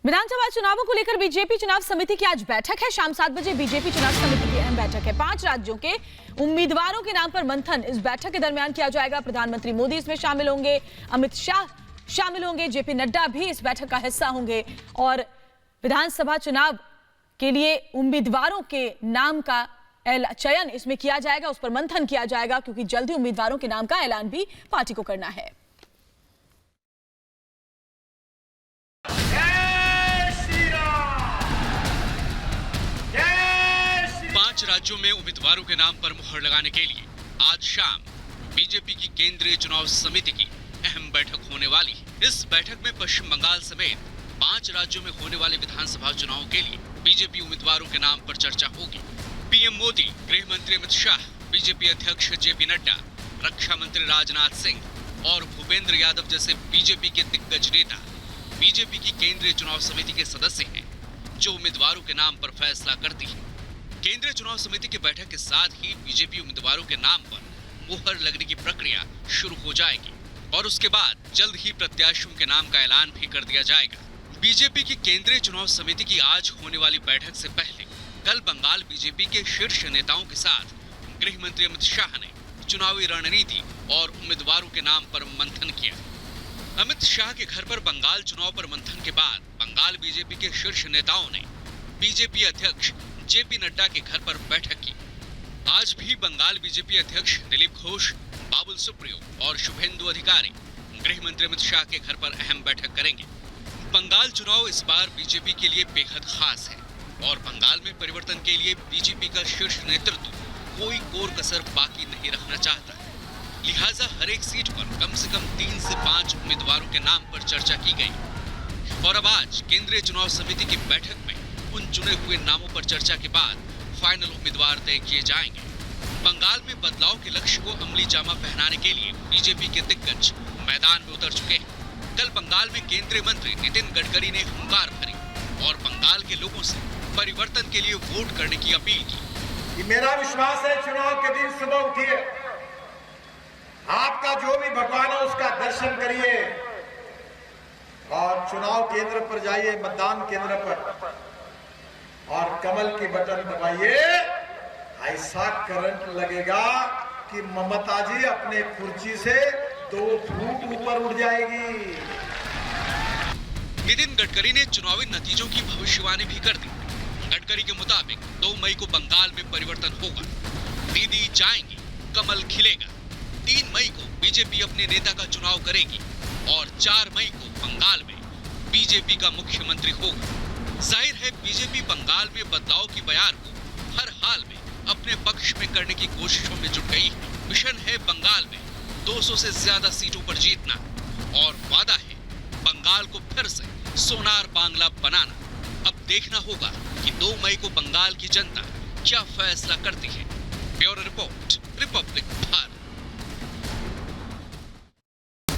विधानसभा चुनावों को लेकर बीजेपी चुनाव समिति की आज बैठक है। शाम 7 बजे बीजेपी चुनाव समिति की अहम बैठक है। 5 राज्यों के उम्मीदवारों के नाम पर मंथन इस बैठक के दरमियान किया जाएगा। प्रधानमंत्री मोदी इसमें शामिल होंगे, अमित शाह शामिल होंगे, जेपी नड्डा भी इस बैठक का हिस्सा होंगे और विधानसभा चुनाव के लिए उम्मीदवारों के नाम का चयन इसमें किया जाएगा, उस पर मंथन किया जाएगा क्योंकि जल्दी उम्मीदवारों के नाम का ऐलान भी पार्टी को करना है। राज्यों में उम्मीदवारों के नाम पर मुहर लगाने के लिए आज शाम बीजेपी की केंद्रीय चुनाव समिति की अहम बैठक होने वाली है। इस बैठक में पश्चिम बंगाल समेत 5 राज्यों में होने वाले विधानसभा चुनाव के लिए बीजेपी उम्मीदवारों के नाम पर चर्चा होगी। पीएम मोदी, गृह मंत्री अमित शाह, बीजेपी अध्यक्ष जेपी नड्डा, रक्षा मंत्री राजनाथ सिंह और भूपेंद्र यादव जैसे बीजेपी के दिग्गज नेता बीजेपी की केंद्रीय चुनाव समिति के सदस्य हैं, जो उम्मीदवारों के नाम पर फैसला करती है। केंद्रीय चुनाव समिति की बैठक के साथ ही बीजेपी उम्मीदवारों के नाम पर मुहर लगने की प्रक्रिया शुरू हो जाएगी और उसके बाद जल्द ही प्रत्याशियों के नाम का ऐलान भी कर दिया जाएगा। बीजेपी की केंद्रीय चुनाव समिति की आज होने वाली बैठक से पहले कल बंगाल बीजेपी के शीर्ष नेताओं के साथ गृह मंत्री अमित शाह ने चुनावी रणनीति और उम्मीदवारों के नाम पर मंथन किया। अमित शाह के घर पर बंगाल चुनाव पर मंथन के बाद बंगाल बीजेपी के शीर्ष नेताओं ने बीजेपी अध्यक्ष जेपी नड्डा के घर पर बैठक की। आज भी बंगाल बीजेपी अध्यक्ष दिलीप घोष, बाबुल सुप्रियो और शुभेंदु अधिकारी गृह मंत्री अमित शाह के घर पर अहम बैठक करेंगे। बंगाल चुनाव इस बार बीजेपी के लिए बेहद खास है और बंगाल में परिवर्तन के लिए बीजेपी का शीर्ष नेतृत्व कोई कोर कसर बाकी नहीं रखना चाहता। लिहाजा हर एक सीट पर कम से कम 3 से 5 उम्मीदवारों के नाम पर चर्चा की गई और अब आज केंद्रीय चुनाव समिति की बैठक में उन चुने हुए नामों पर चर्चा के बाद फाइनल उम्मीदवार तय किए जाएंगे। बंगाल में बदलाव के लक्ष्य को अमली जामा पहनाने के लिए बीजेपी के दिग्गज मैदान में उतर चुके हैं। कल बंगाल में केंद्रीय मंत्री नितिन गडकरी ने हुंकार भरी और बंगाल के लोगों से परिवर्तन के लिए वोट करने की अपील की। मेरा विश्वास है चुनाव के दिन सुबह उठिए, आपका जो भी भगवान है उसका दर्शन करिए और चुनाव केंद्र पर जाइए, मतदान केंद्र पर, और कमल की बटन दबाइए। ऐसा करंट लगेगा कि ममता जी अपने कुर्सी से 2 फुट ऊपर उठ जाएगी। नितिन गडकरी ने चुनावी नतीजों की भविष्यवाणी भी कर दी। गडकरी के मुताबिक 2 मई को बंगाल में परिवर्तन होगा, दीदी जाएंगी, कमल खिलेगा। 3 मई को बीजेपी अपने नेता का चुनाव करेगी और 4 मई को बंगाल में बीजेपी का मुख्यमंत्री होगा। जाहिर है बीजेपी बंगाल में बदलाव की बयार को हर हाल में अपने पक्ष में करने की कोशिशों में जुट गई है। मिशन है बंगाल में 200 से ज्यादा सीटों पर जीतना और वादा है बंगाल को फिर से सोनार बांग्ला बनाना। अब देखना होगा कि 2 मई को बंगाल की जनता क्या फैसला करती है। Bureau report, Republic Bharat.